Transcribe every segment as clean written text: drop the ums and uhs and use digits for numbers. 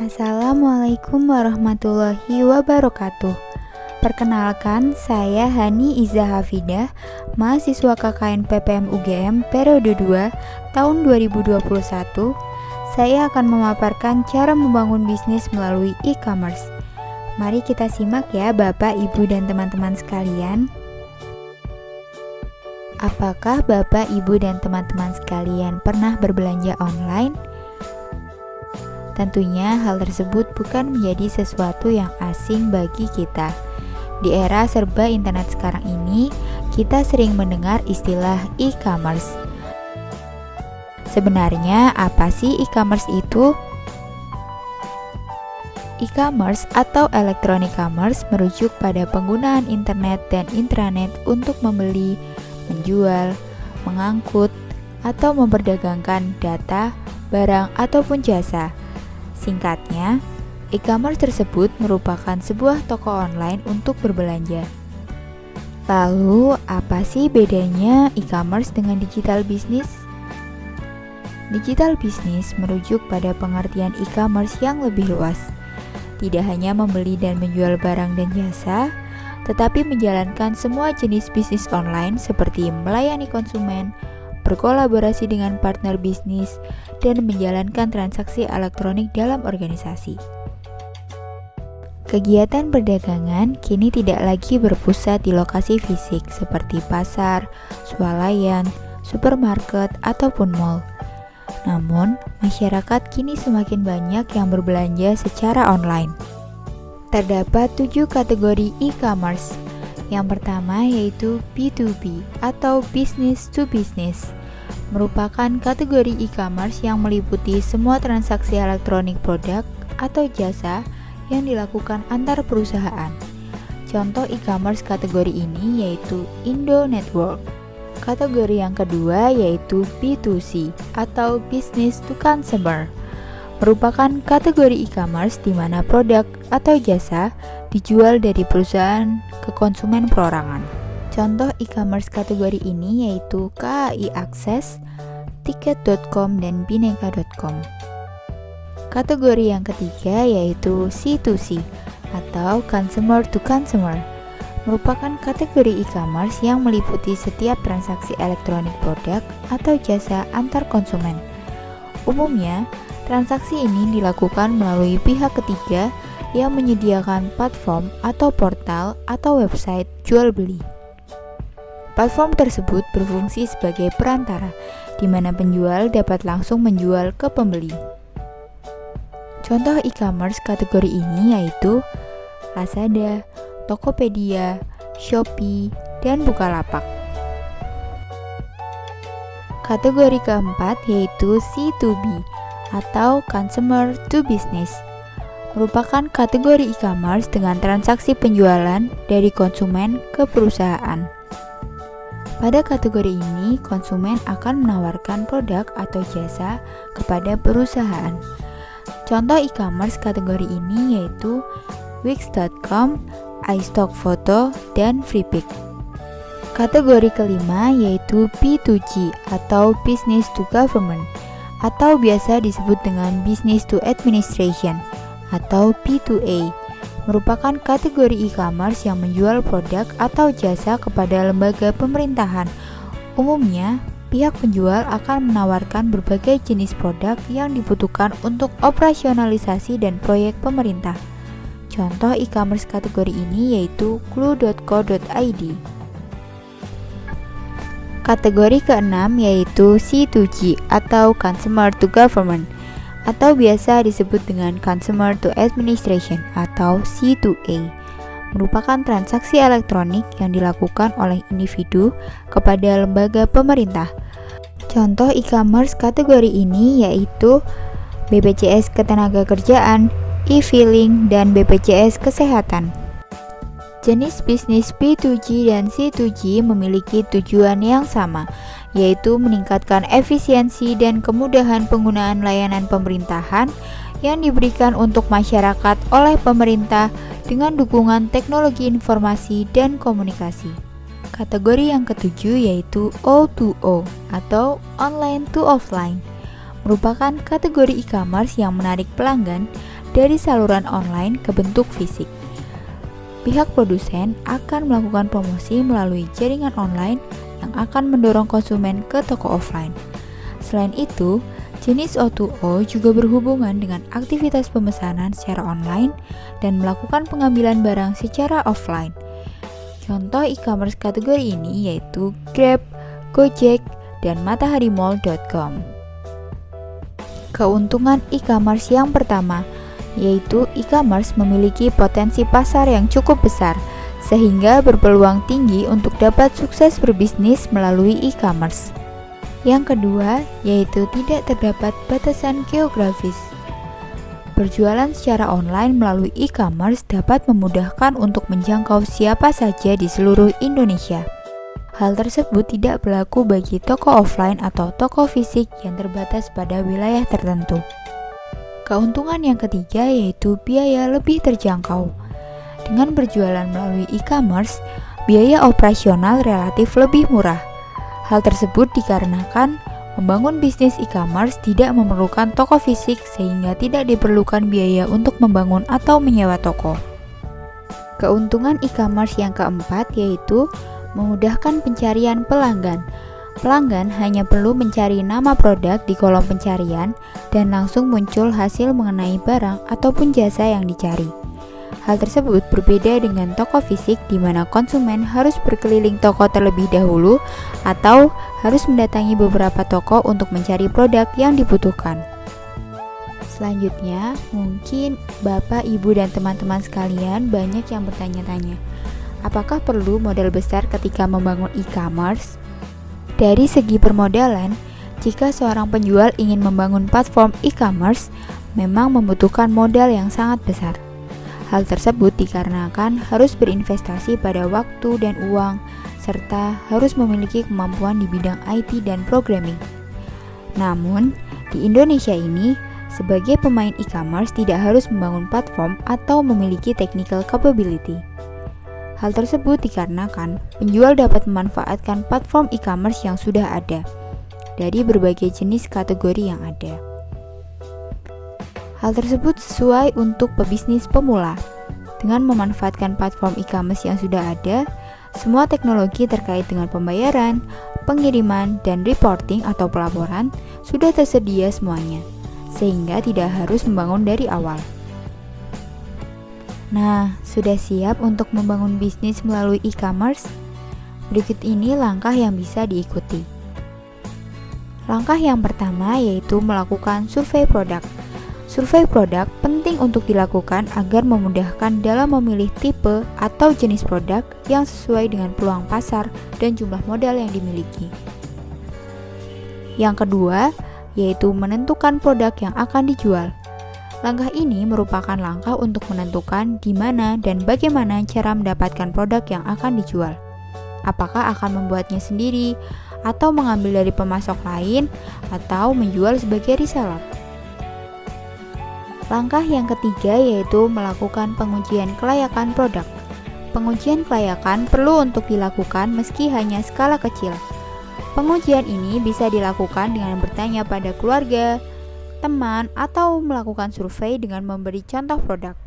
Assalamualaikum warahmatullahi wabarakatuh. Perkenalkan, saya Hani Iza Hafidah, mahasiswa KKN PPM UGM periode 2 tahun 2021. Saya akan memaparkan cara membangun bisnis melalui e-commerce. Mari kita simak ya Bapak, Ibu, dan teman-teman sekalian. Apakah Bapak, Ibu, dan teman-teman sekalian pernah berbelanja online? Tentunya hal tersebut bukan menjadi sesuatu yang asing bagi kita. Di era serba internet sekarang ini, kita sering mendengar istilah e-commerce. Sebenarnya apa sih e-commerce itu? E-commerce atau electronic commerce merujuk pada penggunaan internet dan intranet untuk membeli, menjual, mengangkut, atau memperdagangkan data, barang, ataupun jasa. Singkatnya, e-commerce tersebut merupakan sebuah toko online untuk berbelanja. Lalu, apa sih bedanya e-commerce dengan digital business? Digital business merujuk pada pengertian e-commerce yang lebih luas. Tidak hanya membeli dan menjual barang dan jasa, tetapi menjalankan semua jenis bisnis online seperti melayani konsumen, berkolaborasi dengan partner bisnis, dan menjalankan transaksi elektronik dalam organisasi. Kegiatan perdagangan kini tidak lagi berpusat di lokasi fisik seperti pasar, swalayan, supermarket, ataupun mal. Namun, masyarakat kini semakin banyak yang berbelanja secara online. Terdapat 7 kategori e-commerce. Yang pertama yaitu B2B atau business to business. Merupakan kategori e-commerce yang meliputi semua transaksi elektronik produk atau jasa yang dilakukan antar perusahaan. Contoh e-commerce kategori ini yaitu Indo Network. Kategori yang kedua yaitu B2C atau Business to Consumer. Merupakan kategori e-commerce di mana produk atau jasa dijual dari perusahaan ke konsumen perorangan. Contoh e-commerce kategori ini yaitu KAI Akses, Tiket.com, dan Bineka.com. Kategori yang ketiga yaitu C2C atau Consumer to Consumer. Merupakan kategori e-commerce yang meliputi setiap transaksi elektronik produk atau jasa antar konsumen. Umumnya, transaksi ini dilakukan melalui pihak ketiga yang menyediakan platform atau portal atau website jual beli. Platform tersebut berfungsi sebagai perantara, di mana penjual dapat langsung menjual ke pembeli. Contoh e-commerce kategori ini yaitu Lazada, Tokopedia, Shopee, dan Bukalapak. Kategori keempat yaitu C2B atau Consumer to Business. Merupakan kategori e-commerce dengan transaksi penjualan dari konsumen ke perusahaan. Pada kategori ini, konsumen akan menawarkan produk atau jasa kepada perusahaan. Contoh e-commerce kategori ini yaitu Wix.com, iStockPhoto, dan FreePic. Kategori kelima yaitu B2G atau Business to Government atau biasa disebut dengan Business to Administration atau B2A. Merupakan kategori e-commerce yang menjual produk atau jasa kepada lembaga pemerintahan. Umumnya, pihak penjual akan menawarkan berbagai jenis produk yang dibutuhkan untuk operasionalisasi dan proyek pemerintah. Contoh e-commerce kategori ini yaitu clue.co.id. Kategori keenam yaitu C2G atau Consumer to Government atau biasa disebut dengan Consumer to Administration atau C2A. Merupakan transaksi elektronik yang dilakukan oleh individu kepada lembaga pemerintah. Contoh e-commerce kategori ini yaitu BPJS Ketenagakerjaan, e-filing, dan BPJS Kesehatan. Jenis bisnis B2G dan C2G memiliki tujuan yang sama, yaitu meningkatkan efisiensi dan kemudahan penggunaan layanan pemerintahan yang diberikan untuk masyarakat oleh pemerintah dengan dukungan teknologi informasi dan komunikasi. Kategori yang ketujuh yaitu O2O atau Online to Offline, merupakan kategori e-commerce yang menarik pelanggan dari saluran online ke bentuk fisik. Pihak produsen akan melakukan promosi melalui jaringan online yang akan mendorong konsumen ke toko offline. Selain itu, jenis O2O juga berhubungan dengan aktivitas pemesanan secara online dan melakukan pengambilan barang secara offline. Contoh e-commerce kategori ini yaitu Grab, Gojek, dan mataharimall.com. Keuntungan e-commerce yang pertama, yaitu e-commerce memiliki potensi pasar yang cukup besar, sehingga berpeluang tinggi untuk dapat sukses berbisnis melalui e-commerce. Yang kedua, yaitu tidak terdapat batasan geografis. Berjualan secara online melalui e-commerce dapat memudahkan untuk menjangkau siapa saja di seluruh Indonesia. Hal tersebut tidak berlaku bagi toko offline atau toko fisik yang terbatas pada wilayah tertentu. Keuntungan yang ketiga yaitu biaya lebih terjangkau. Dengan berjualan melalui e-commerce, biaya operasional relatif lebih murah. Hal tersebut dikarenakan membangun bisnis e-commerce tidak memerlukan toko fisik sehingga tidak diperlukan biaya untuk membangun atau menyewa toko. Keuntungan e-commerce yang keempat yaitu memudahkan pencarian pelanggan. Pelanggan hanya perlu mencari nama produk di kolom pencarian dan langsung muncul hasil mengenai barang ataupun jasa yang dicari. Hal tersebut berbeda dengan toko fisik di mana konsumen harus berkeliling toko terlebih dahulu atau harus mendatangi beberapa toko untuk mencari produk yang dibutuhkan. Selanjutnya, mungkin Bapak, Ibu, dan teman-teman sekalian banyak yang bertanya-tanya, apakah perlu modal besar ketika membangun e-commerce? Dari segi permodalan, jika seorang penjual ingin membangun platform e-commerce, memang membutuhkan modal yang sangat besar. Hal tersebut dikarenakan harus berinvestasi pada waktu dan uang, serta harus memiliki kemampuan di bidang IT dan programming. Namun, di Indonesia ini, sebagai pemain e-commerce tidak harus membangun platform atau memiliki technical capability. Hal tersebut dikarenakan penjual dapat memanfaatkan platform e-commerce yang sudah ada dari berbagai jenis kategori yang ada. Hal tersebut sesuai untuk pebisnis pemula. Dengan memanfaatkan platform e-commerce yang sudah ada, semua teknologi terkait dengan pembayaran, pengiriman, dan reporting atau pelaporan sudah tersedia semuanya, sehingga tidak harus membangun dari awal. Nah, sudah siap untuk membangun bisnis melalui e-commerce? Berikut ini langkah yang bisa diikuti. Langkah yang pertama yaitu melakukan survei produk. Survei produk penting untuk dilakukan agar memudahkan dalam memilih tipe atau jenis produk yang sesuai dengan peluang pasar dan jumlah modal yang dimiliki. Yang kedua, yaitu menentukan produk yang akan dijual. Langkah ini merupakan langkah untuk menentukan di mana dan bagaimana cara mendapatkan produk yang akan dijual. Apakah akan membuatnya sendiri, atau mengambil dari pemasok lain, atau menjual sebagai reseller. Langkah yang ketiga yaitu melakukan pengujian kelayakan produk. Pengujian kelayakan perlu untuk dilakukan meski hanya skala kecil. Pengujian ini bisa dilakukan dengan bertanya pada keluarga, teman, atau melakukan survei dengan memberi contoh produk.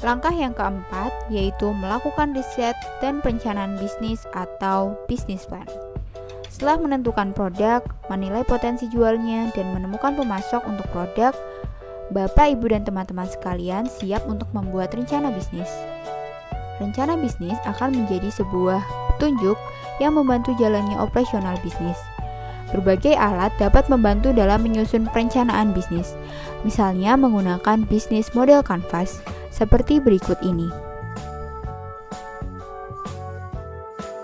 Langkah yang keempat yaitu melakukan riset dan perencanaan bisnis atau business plan. Setelah menentukan produk, menilai potensi jualnya, dan menemukan pemasok untuk produk, Bapak, Ibu, dan teman-teman sekalian siap untuk membuat rencana bisnis. Rencana bisnis akan menjadi sebuah petunjuk yang membantu jalannya operasional bisnis. Berbagai alat dapat membantu dalam menyusun perencanaan bisnis, misalnya menggunakan bisnis model kanvas, seperti berikut ini.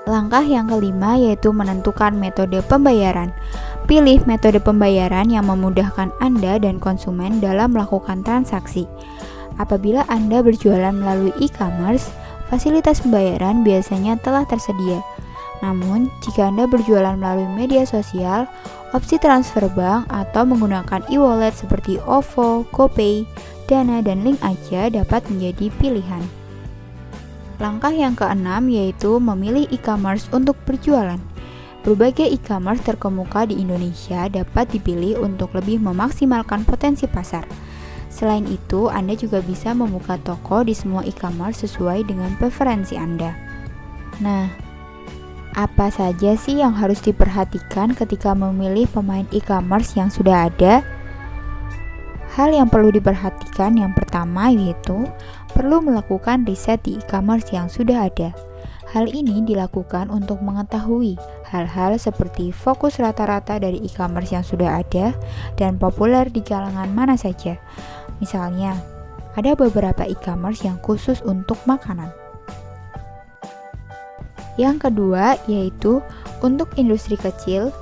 Langkah yang kelima yaitu menentukan metode pembayaran. Pilih metode pembayaran yang memudahkan Anda dan konsumen dalam melakukan transaksi. Apabila Anda berjualan melalui e-commerce, fasilitas pembayaran biasanya telah tersedia. Namun, jika Anda berjualan melalui media sosial, opsi transfer bank atau menggunakan e-wallet seperti OVO, GoPay, Dana, dan Link Aja dapat menjadi pilihan. Langkah yang keenam yaitu memilih e-commerce untuk berjualan. Berbagai e-commerce terkemuka di Indonesia dapat dipilih untuk lebih memaksimalkan potensi pasar. Selain itu, Anda juga bisa membuka toko di semua e-commerce sesuai dengan preferensi Anda. Nah, apa saja sih yang harus diperhatikan ketika memilih pemain e-commerce yang sudah ada? Hal yang perlu diperhatikan yang pertama yaitu perlu melakukan riset di e-commerce yang sudah ada. Hal ini dilakukan untuk mengetahui hal-hal seperti fokus rata-rata dari e-commerce yang sudah ada dan populer di kalangan mana saja. Misalnya, ada beberapa e-commerce yang khusus untuk makanan. Yang kedua yaitu untuk industri kecil,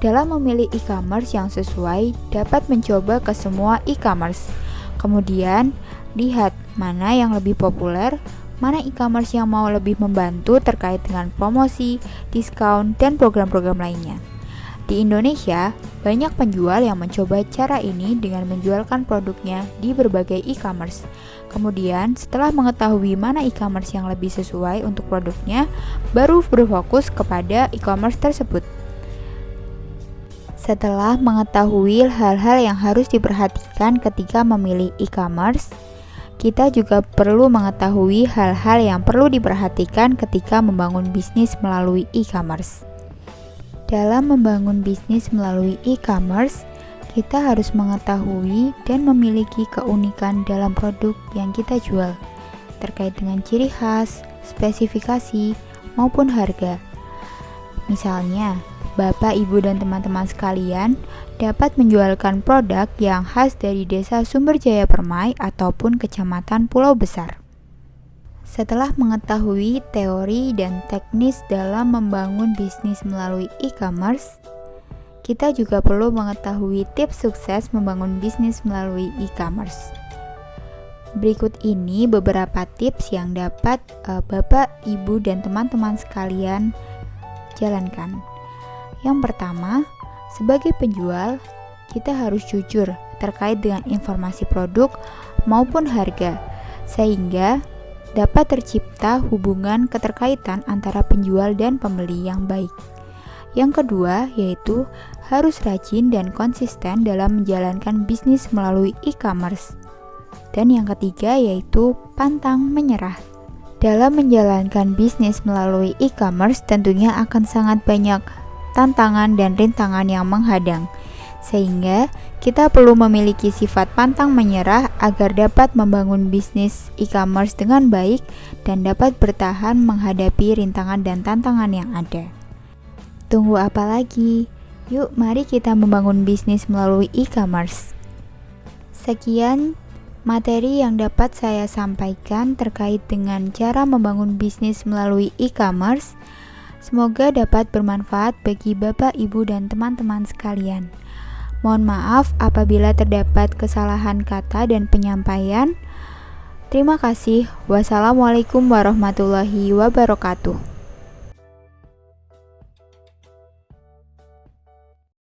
dalam memilih e-commerce yang sesuai dapat mencoba ke semua e-commerce. Kemudian, lihat mana yang lebih populer, mana e-commerce yang mau lebih membantu terkait dengan promosi, diskon, dan program-program lainnya. Di Indonesia, banyak penjual yang mencoba cara ini dengan menjualkan produknya di berbagai e-commerce. Kemudian, setelah mengetahui mana e-commerce yang lebih sesuai untuk produknya, baru berfokus kepada e-commerce tersebut. Setelah mengetahui hal-hal yang harus diperhatikan ketika memilih e-commerce, kita juga perlu mengetahui hal-hal yang perlu diperhatikan ketika membangun bisnis melalui e-commerce. Dalam membangun bisnis melalui e-commerce, kita harus mengetahui dan memiliki keunikan dalam produk yang kita jual, terkait dengan ciri khas, spesifikasi, maupun harga. Misalnya, Bapak, Ibu, dan teman-teman sekalian dapat menjualkan produk yang khas dari Desa Sumberjaya Permai ataupun Kecamatan Pulau Besar. Setelah mengetahui teori dan teknis dalam membangun bisnis melalui e-commerce, kita juga perlu mengetahui tips sukses membangun bisnis melalui e-commerce. Berikut ini beberapa tips yang dapat Bapak, Ibu, dan teman-teman sekalian jalankan. Yang pertama, sebagai penjual, kita harus jujur terkait dengan informasi produk maupun harga, sehingga dapat tercipta hubungan keterkaitan antara penjual dan pembeli yang baik. Yang kedua, yaitu harus rajin dan konsisten dalam menjalankan bisnis melalui e-commerce. Dan yang ketiga, yaitu pantang menyerah. Dalam menjalankan bisnis melalui e-commerce tentunya akan sangat banyak tantangan dan rintangan yang menghadang, sehingga kita perlu memiliki sifat pantang menyerah agar dapat membangun bisnis e-commerce dengan baik dan dapat bertahan menghadapi rintangan dan tantangan yang ada. Tunggu apa lagi? Yuk, mari kita membangun bisnis melalui e-commerce. Sekian materi yang dapat saya sampaikan terkait dengan cara membangun bisnis melalui e-commerce. Semoga dapat bermanfaat bagi Bapak, Ibu, dan teman-teman sekalian. Mohon maaf apabila terdapat kesalahan kata dan penyampaian. Terima kasih. Wassalamualaikum warahmatullahi wabarakatuh.